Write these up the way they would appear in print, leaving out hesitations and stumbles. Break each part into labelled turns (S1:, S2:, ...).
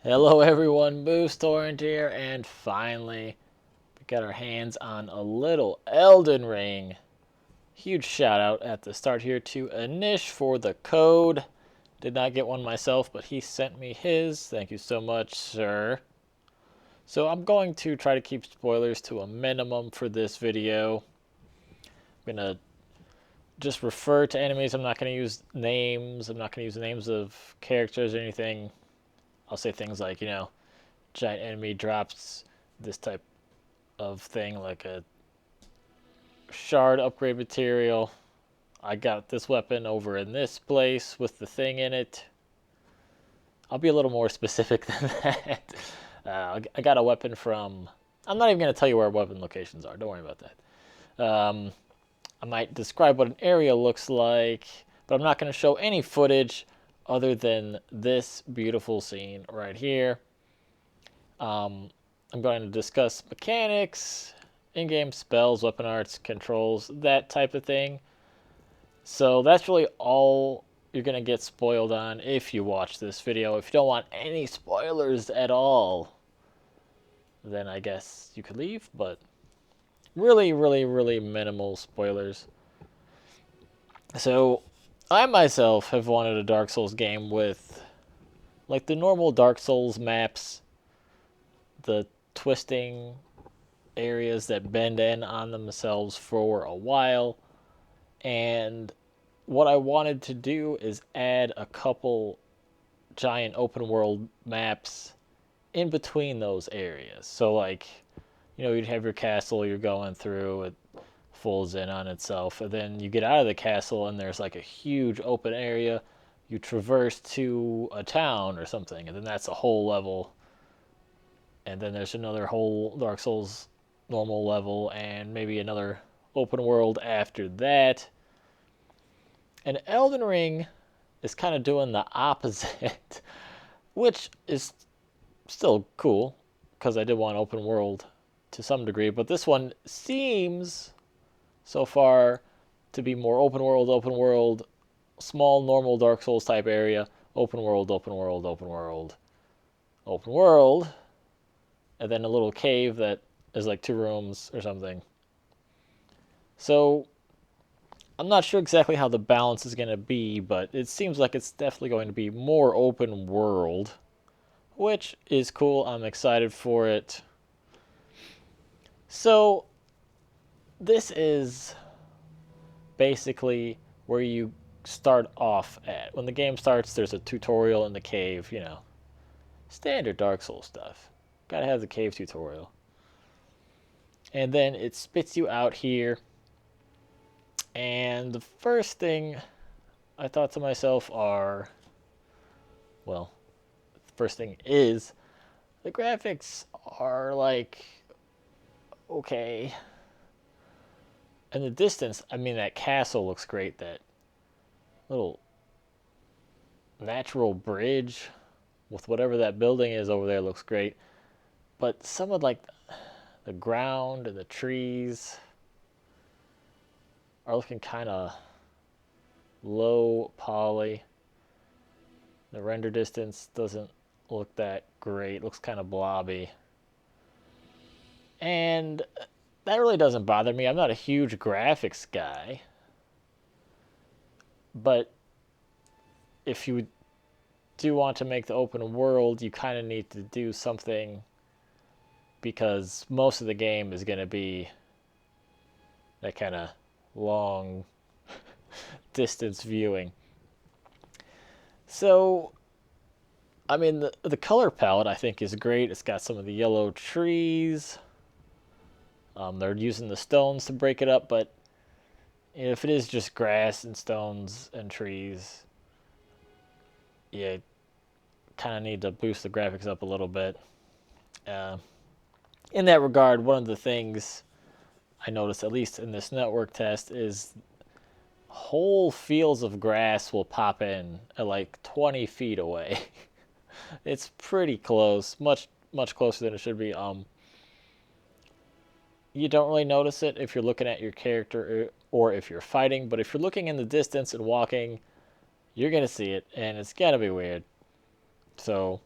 S1: Hello everyone, Moose Torrent here, and finally we got our hands on a little Elden Ring. Huge shout out at the start here to Anish for the code. Did not get one myself, but he sent me his. Thank you so much, sir. So I'm going to try to keep spoilers to a minimum for this video. I'm going to just refer to enemies. I'm not going to use names. I'm not going to use the names of characters or anything. I'll say things like, giant enemy drops this type of thing, like a shard upgrade material. I got this weapon over in this place with the thing in it. I'll be a little more specific than that. I got a weapon from... I'm not even going to tell you where weapon locations are. Don't worry about that. I might describe what an area looks like, but I'm not going to show any footage other than this beautiful scene right here. I'm going to discuss mechanics, in-game spells, weapon arts, controls, that type of thing. So that's really all you're going to get spoiled on if you watch this video. If you don't want any spoilers at all, then I guess you could leave, but really, really, really minimal spoilers. So I myself have wanted a Dark Souls game with like the normal Dark Souls maps, the twisting areas that bend in on themselves for a while. And what I wanted to do is add a couple giant open world maps in between those areas. So like, you'd have your castle you're going through, it folds in on itself, and then you get out of the castle and there's like a huge open area. You traverse to a town or something, and then that's a whole level. And then there's another whole Dark Souls normal level, and maybe another open world after that. And Elden Ring is kind of doing the opposite, which is still cool, because I did want open world to some degree, but this one seems so far to be more open world, small, normal Dark Souls type area, open world, open world, open world, open world, and then a little cave that is like 2 rooms or something. So I'm not sure exactly how the balance is going to be, but it seems like it's definitely going to be more open world, which is cool. I'm excited for it. So this is basically where you start off at. When the game starts, there's a tutorial in the cave, standard Dark Souls stuff. Gotta have the cave tutorial. And then it spits you out here. And the first thing I thought to myself the first thing is the graphics are like, okay. In the distance, I mean, that castle looks great. That little natural bridge with whatever that building is over there looks great. But some of like the ground and the trees are looking kind of low poly. The render distance doesn't look that great. It looks kind of blobby. And that really doesn't bother me. I'm not a huge graphics guy. But if you do want to make the open world, you kind of need to do something, because most of the game is going to be that kind of long distance viewing. So, I mean, the color palette I think is great. It's got some of the yellow trees. They're using the stones to break it up, but if it is just grass and stones and trees, you kind of need to boost the graphics up a little bit. In that regard, one of the things I noticed, at least in this network test, is whole fields of grass will pop in at like 20 feet away. It's pretty close, much closer than it should be. You don't really notice it if you're looking at your character or if you're fighting, but if you're looking in the distance and walking, you're gonna see it, and it's gotta be weird. So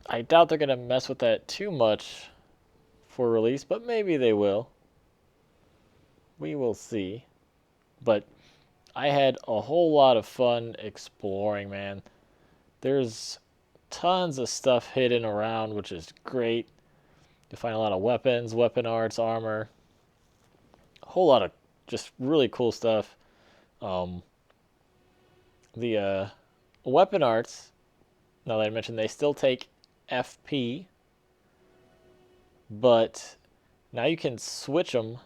S1: I doubt they're going to mess with that too much for release, but maybe they will. We will see. But I had a whole lot of fun exploring, man. There's tons of stuff hidden around, which is great. You find a lot of weapons, weapon arts, armor, a whole lot of just really cool stuff. Um, the weapon arts, now that I mentioned, they still take FP, but now you can switch them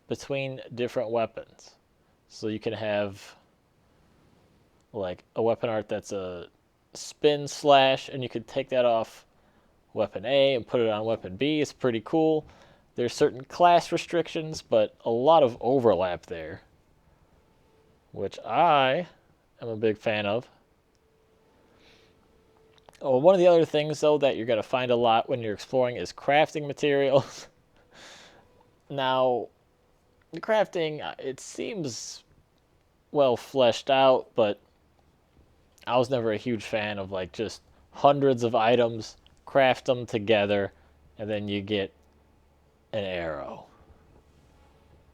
S1: between different weapons. So you can have like a weapon art that's a spin slash, and you could take that off weapon A and put it on weapon B. It's pretty cool. There's certain class restrictions, but a lot of overlap there, which I am a big fan of. Oh, one of the other things, though, that you're going to find a lot when you're exploring is crafting materials. Now, the crafting, it seems well fleshed out, but I was never a huge fan of like just hundreds of items, craft them together, and then you get an arrow.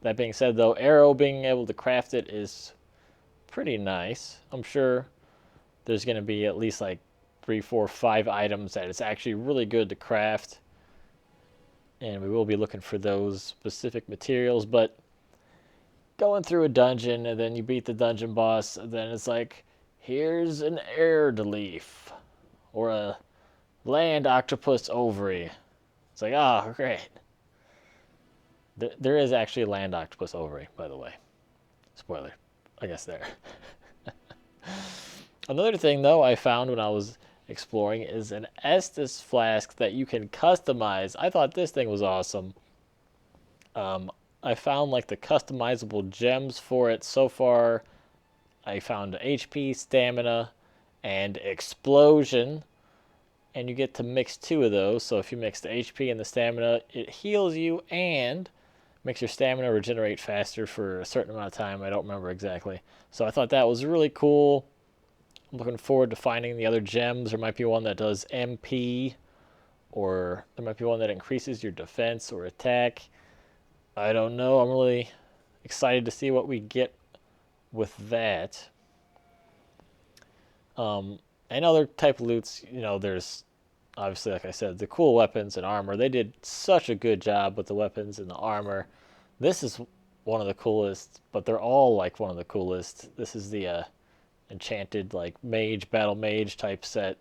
S1: That being said, though, arrow being able to craft it is pretty nice. I'm sure there's going to be at least like 3, 4, 5 items that it's actually really good to craft. And we will be looking for those specific materials. But going through a dungeon and then you beat the dungeon boss, and then it's like, here's an air leaf or a land octopus ovary. It's like, oh, great. There is actually a land octopus ovary, by the way. Spoiler, I guess there. Another thing, though, I found when I was exploring is an Estus flask that you can customize. I thought this thing was awesome. I found like the customizable gems for it. So far, I found HP, stamina, and explosion. And you get to mix 2 of those. So if you mix the HP and the stamina, it heals you and makes your stamina regenerate faster for a certain amount of time. I don't remember exactly. So I thought that was really cool. I'm looking forward to finding the other gems. There might be one that does MP, or there might be one that increases your defense or attack. I don't know. I'm really excited to see what we get with that. And other type of loots, there's obviously, like I said, the cool weapons and armor. They did such a good job with the weapons and the armor. This is one of the coolest, but they're all like one of the coolest. This is the enchanted like mage, battle mage type set.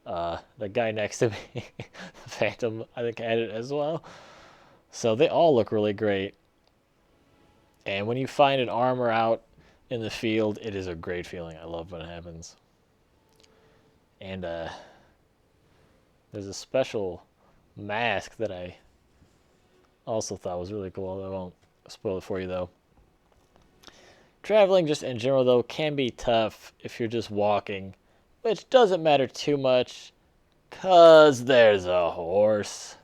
S1: The guy next to me, the Phantom, I think had it as well. So they all look really great. And when you find an armor out in the field, it is a great feeling. I love when it happens. And there's a special mask that I also thought was really cool. I won't spoil it for you, though. Traveling just in general, though, can be tough if you're just walking, which doesn't matter too much, because there's a horse.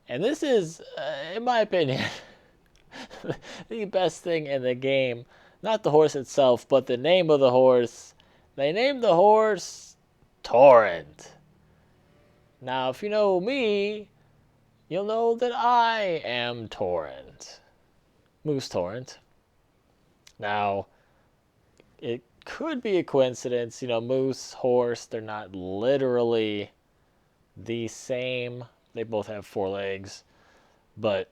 S1: And this is, in my opinion, the best thing in the game. Not the horse itself, but the name of the horse. They named the horse Torrent. Now, if you know me, you'll know that I am Torrent. Moose Torrent. Now, it could be a coincidence. Moose, horse, they're not literally the same. They both have 4 legs. But,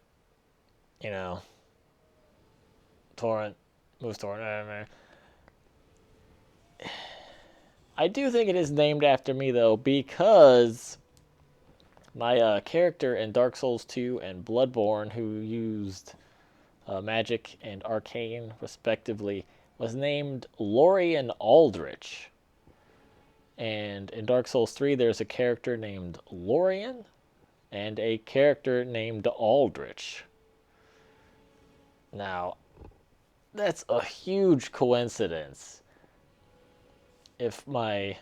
S1: Torrent, Moose Torrent. I do think it is named after me, though, because my character in Dark Souls 2 and Bloodborne, who used magic and arcane, respectively, was named Lorien Aldrich. And in Dark Souls 3, there's a character named Lorien and a character named Aldrich. Now, that's a huge coincidence. If my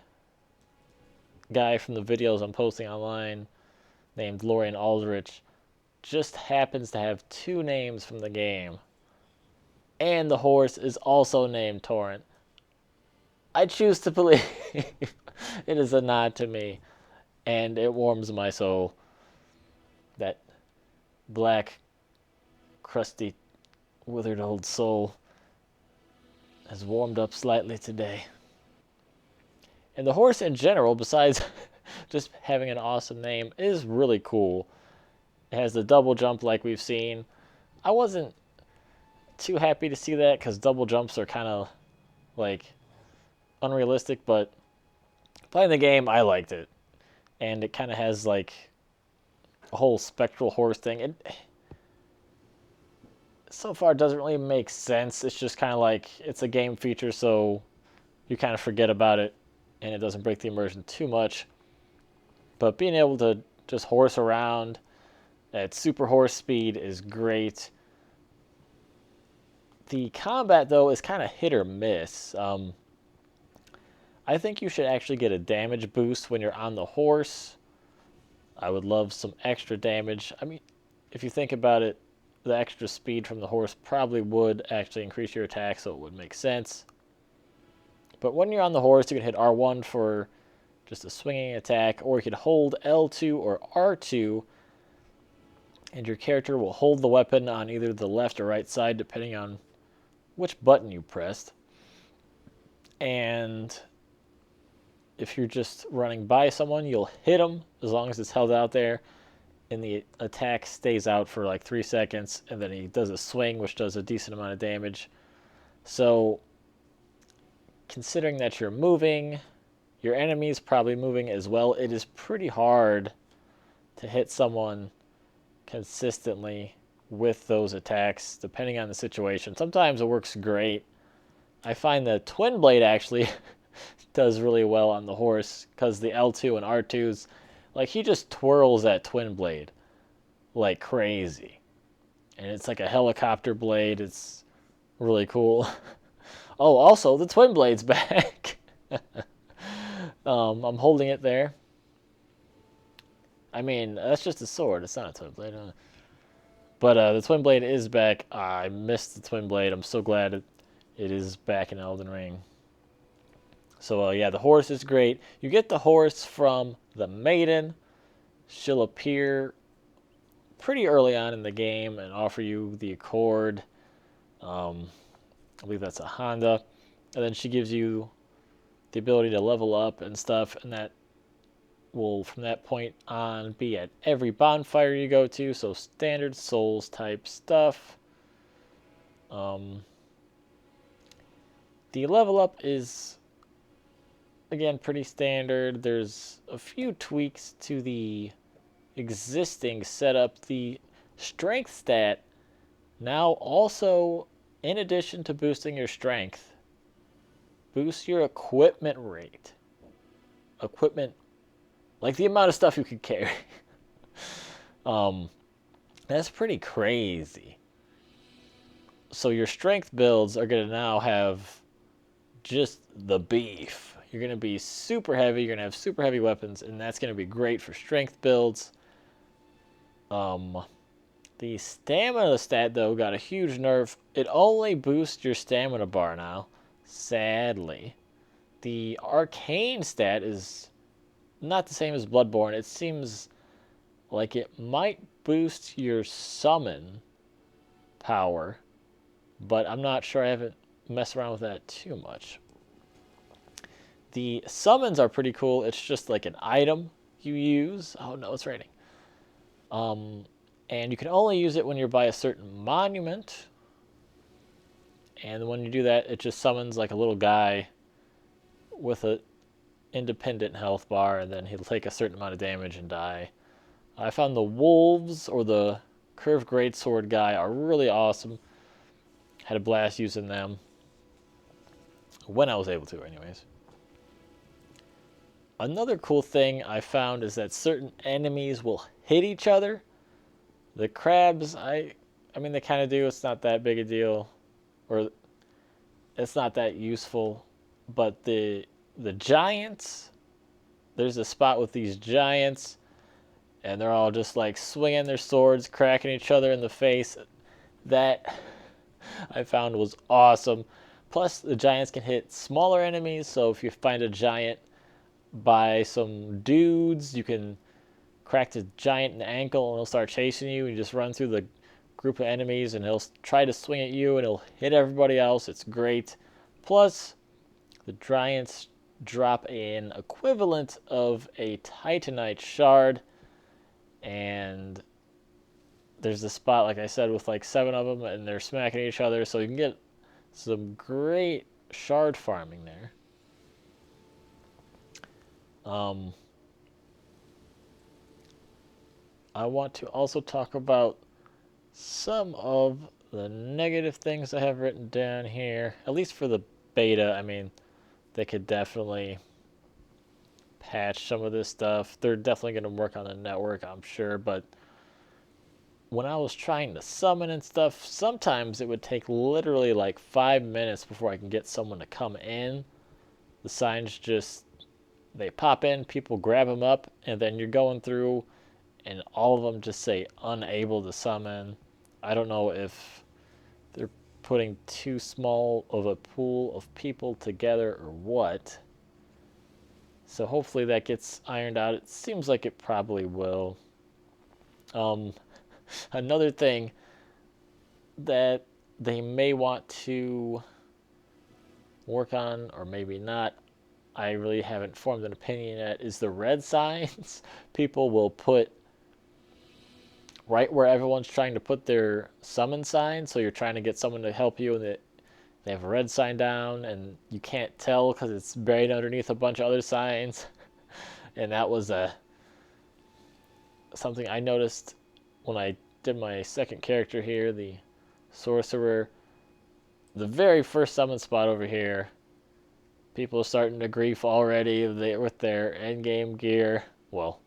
S1: guy from the videos I'm posting online named Lorien Aldrich just happens to have 2 names from the game, and the horse is also named Torrent, I choose to believe It is a nod to me, and it warms my soul. That black, crusty, withered old soul has warmed up slightly today. And the horse in general, besides just having an awesome name, is really cool. It has the double jump like we've seen. I wasn't too happy to see that because double jumps are kind of like unrealistic, but playing the game, I liked it. And it kind of has like a whole spectral horse thing. It so far doesn't really make sense. It's just kind of like it's a game feature, so you kind of forget about it and it doesn't break the immersion too much. But being able to just horse around at super horse speed is great. The combat, though, is kind of hit or miss. I think you should actually get a damage boost when you're on the horse. I would love some extra damage. I mean, if you think about it, the extra speed from the horse probably would actually increase your attack, so it would make sense. But when you're on the horse, you can hit R1 for just a swinging attack, or you could hold L2 or R2, and your character will hold the weapon on either the left or right side, depending on which button you pressed. And if you're just running by someone, you'll hit them as long as it's held out there, and the attack stays out for like 3 seconds, and then he does a swing, which does a decent amount of damage. So, considering that you're moving, your enemy's probably moving as well, it is pretty hard to hit someone consistently with those attacks, depending on the situation. Sometimes it works great. I find the Twin Blade actually does really well on the horse, because the L2 and R2s, like, he just twirls that Twin Blade like crazy. And it's like a helicopter blade. It's really cool. Oh, also, the Twin Blade's back. I'm holding it there. I mean, that's just a sword. It's not a Twin Blade. But the Twin Blade is back. I missed the Twin Blade. I'm so glad it is back in Elden Ring. So, yeah, the horse is great. You get the horse from the Maiden. She'll appear pretty early on in the game and offer you the Accord. I believe that's a Honda. And then she gives you the ability to level up and stuff, and that will, from that point on, be at every bonfire you go to, so standard Souls type stuff. The level up is, again, pretty standard. There's a few tweaks to the existing setup. The strength stat now also, in addition to boosting your strength, boosts your equipment rate. Equipment, like the amount of stuff you could carry. That's pretty crazy. So your strength builds are going to now have just the beef. You're going to be super heavy. You're going to have super heavy weapons, and that's going to be great for strength builds. The stamina stat, though, got a huge nerf. It only boosts your stamina bar now, sadly. The arcane stat is not the same as Bloodborne. It seems like it might boost your summon power, but I'm not sure. I haven't messed around with that too much. The summons are pretty cool. It's just like an item you use. Oh no, it's raining. And you can only use it when you're by a certain monument. And when you do that, it just summons like a little guy with a independent health bar, and then he'll take a certain amount of damage and die. I found the wolves, or the curved greatsword guy, are really awesome. Had a blast using them. When I was able to, anyways. Another cool thing I found is that certain enemies will hit each other. The crabs, I mean, they kind of do. It's not that big a deal, or it's not that useful. But the giants, there's a spot with these giants, and they're all just like swinging their swords, cracking each other in the face. That I found was awesome. Plus, the giants can hit smaller enemies, so if you find a giant by some dudes. You can crack the giant ankle and he'll start chasing you. You just run through the group of enemies and he'll try to swing at you and he'll hit everybody else. It's great. Plus, the giants drop an equivalent of a Titanite shard, and there's a spot, like I said, with like 7 of them, and they're smacking each other, so you can get some great shard farming there. I want to also talk about some of the negative things I have written down here, at least for the beta. I mean, they could definitely patch some of this stuff. They're definitely going to work on the network, I'm sure, but when I was trying to summon and stuff, sometimes it would take literally like 5 minutes before I can get someone to come in. The signs just, they pop in, people grab them up, and then you're going through, and all of them just say unable to summon. I don't know if they're putting too small of a pool of people together or what. So hopefully that gets ironed out. It seems like it probably will. Another thing that they may want to work on, or maybe not, I really haven't formed an opinion yet, is the red signs. People will put right where everyone's trying to put their summon sign, so you're trying to get someone to help you, and they have a red sign down, and you can't tell because it's buried underneath a bunch of other signs. And that was something I noticed when I did my second character here, the sorcerer. The very first summon spot over here, people are starting to grief already with their end game gear, well,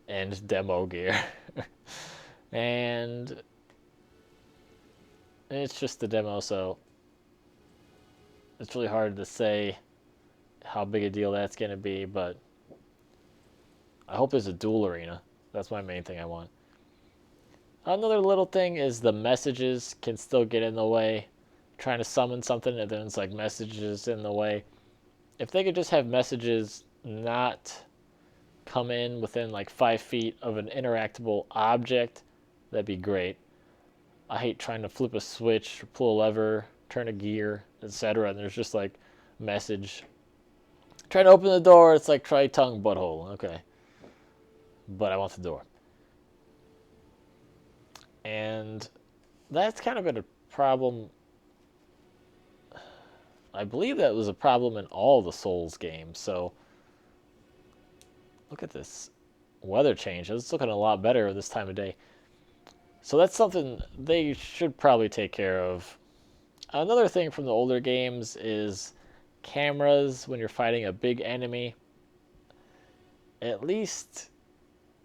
S1: and demo gear. And it's just the demo, so it's really hard to say how big a deal that's going to be, but I hope there's a duel arena. That's my main thing I want. Another little thing is the messages can still get in the way. Trying to summon something and then it's like messages in the way. If they could just have messages not come in within like 5 feet of an interactable object, that'd be great. I hate trying to flip a switch, pull a lever, turn a gear, etc. And there's just like message. Trying to open the door, it's like try tongue butthole. Okay. But I want the door. And that's kind of been a problem. I believe that was a problem in all the Souls games. So look at this weather change. It's looking a lot better this time of day. So that's something they should probably take care of. Another thing from the older games is cameras when you're fighting a big enemy. At least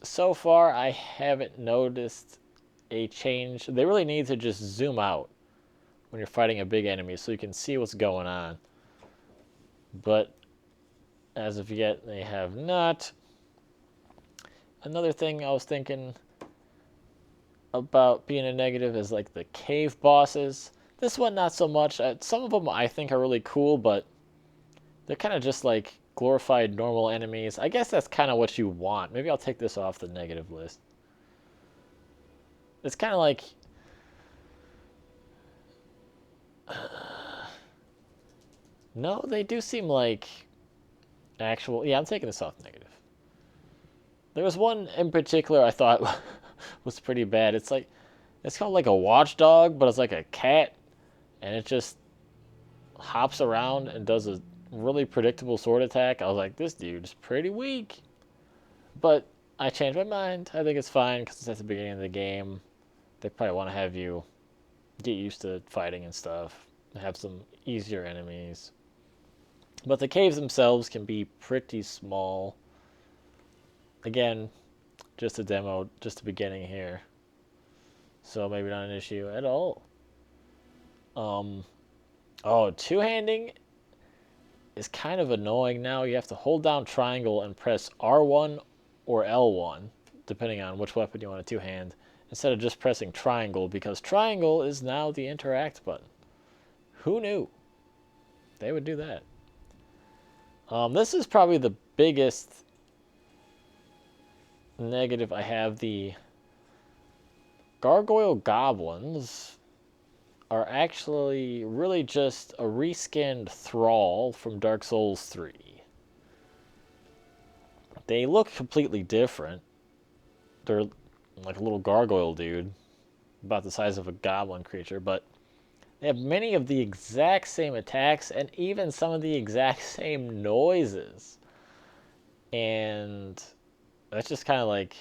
S1: so far, I haven't noticed a change. They really need to just zoom out when you're fighting a big enemy so you can see what's going on. But as of yet, they have not. Another thing I was thinking about being a negative is like the cave bosses. This one, not so much. Some of them I think are really cool, but they're kind of just like glorified normal enemies. I guess that's kind of what you want. Maybe I'll take this off the negative list. It's kind of like no, they do seem like actual. Yeah, I'm taking this off negative. There was one in particular I thought was pretty bad. It's called like a watchdog, but it's like a cat, and it just hops around and does a really predictable sword attack. I was like, this dude's pretty weak. But I changed my mind. I think it's fine because it's at the beginning of the game. They probably want to have you get used to fighting and stuff. Have some easier enemies. But the caves themselves can be pretty small. Again, just a demo, just the beginning here. So maybe not an issue at all. Oh, two-handing is kind of annoying now. You have to hold down triangle and press R1 or L1, depending on which weapon you want to two-hand, instead of just pressing triangle, because triangle is now the interact button. Who knew they would do that? This is probably the biggest negative I have, the gargoyle goblins are actually really just a reskinned thrall from Dark Souls 3. They look completely different. They're like a little gargoyle dude, about the size of a goblin creature, but they have many of the exact same attacks and even some of the exact same noises. And that's just kind of like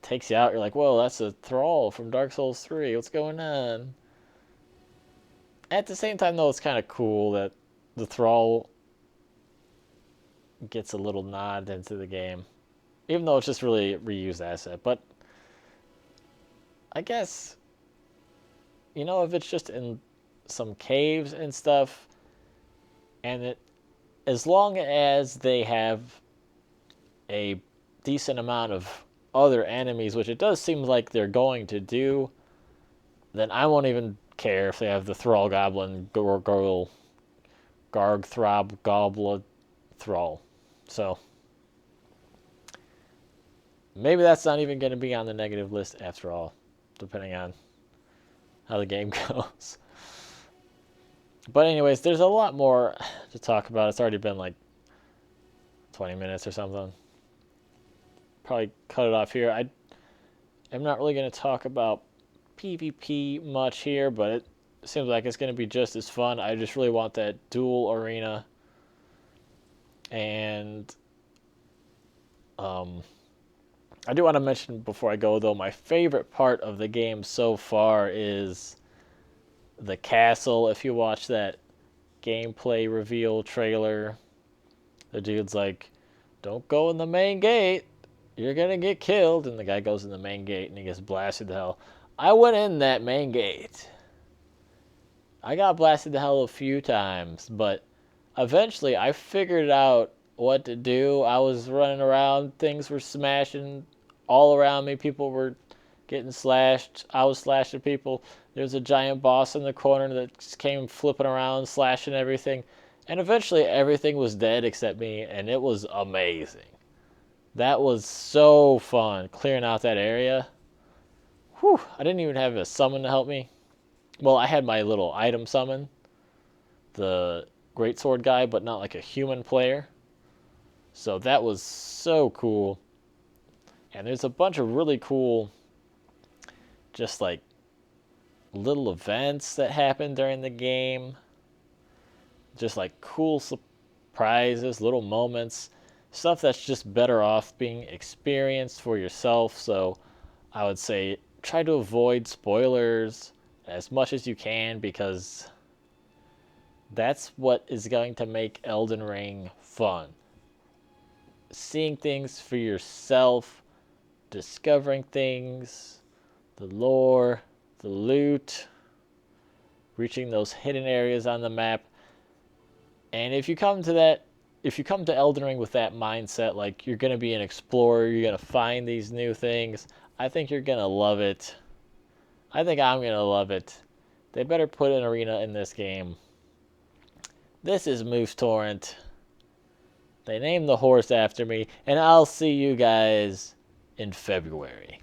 S1: takes you out. You're like, whoa, that's a thrall from Dark Souls 3. What's going on? At the same time, though, it's kind of cool that the thrall gets a little nod into the game, even though it's just really a reused asset. But I guess, if it's just in some caves and stuff, and as long as they have a decent amount of other enemies, which it does seem like they're going to do, then I won't even care if they have the Thrall Goblin, Gargoyle, Garg, Throb, Goblet, Thrall. So maybe that's not even going to be on the negative list after all, depending on how the game goes. But anyways, there's a lot more to talk about. It's already been like 20 minutes or something. Probably cut it off here. I'm not really going to talk about PvP much here, but it seems like it's going to be just as fun. I just really want that dual arena. And I do want to mention before I go, though, my favorite part of the game so far is the castle. If you watch that gameplay reveal trailer, the dude's like, don't go in the main gate, you're gonna get killed. And the guy goes in the main gate and he gets blasted to hell. I went in that main gate. I got blasted to hell a few times, but eventually I figured out what to do. I was running around, things were smashing all around me, people were getting slashed, I was slashing people. There's a giant boss in the corner that just came flipping around, slashing everything. And eventually everything was dead except me, and it was amazing. That was so fun, clearing out that area. Whew, I didn't even have a summon to help me. Well, I had my little item summon, the greatsword guy, but not like a human player. So that was so cool. And there's a bunch of really cool, just like little events that happen during the game. Just like cool surprises, little moments, stuff that's just better off being experienced for yourself. So I would say try to avoid spoilers as much as you can, because that's what is going to make Elden Ring fun. Seeing things for yourself, discovering things, the lore, the loot, reaching those hidden areas on the map. And if you come to Elden Ring with that mindset, like you're going to be an explorer, you're going to find these new things, I think you're going to love it. I think I'm going to love it. They better put an arena in this game. This is Moose Torrent. They named the horse after me, and I'll see you guys in February.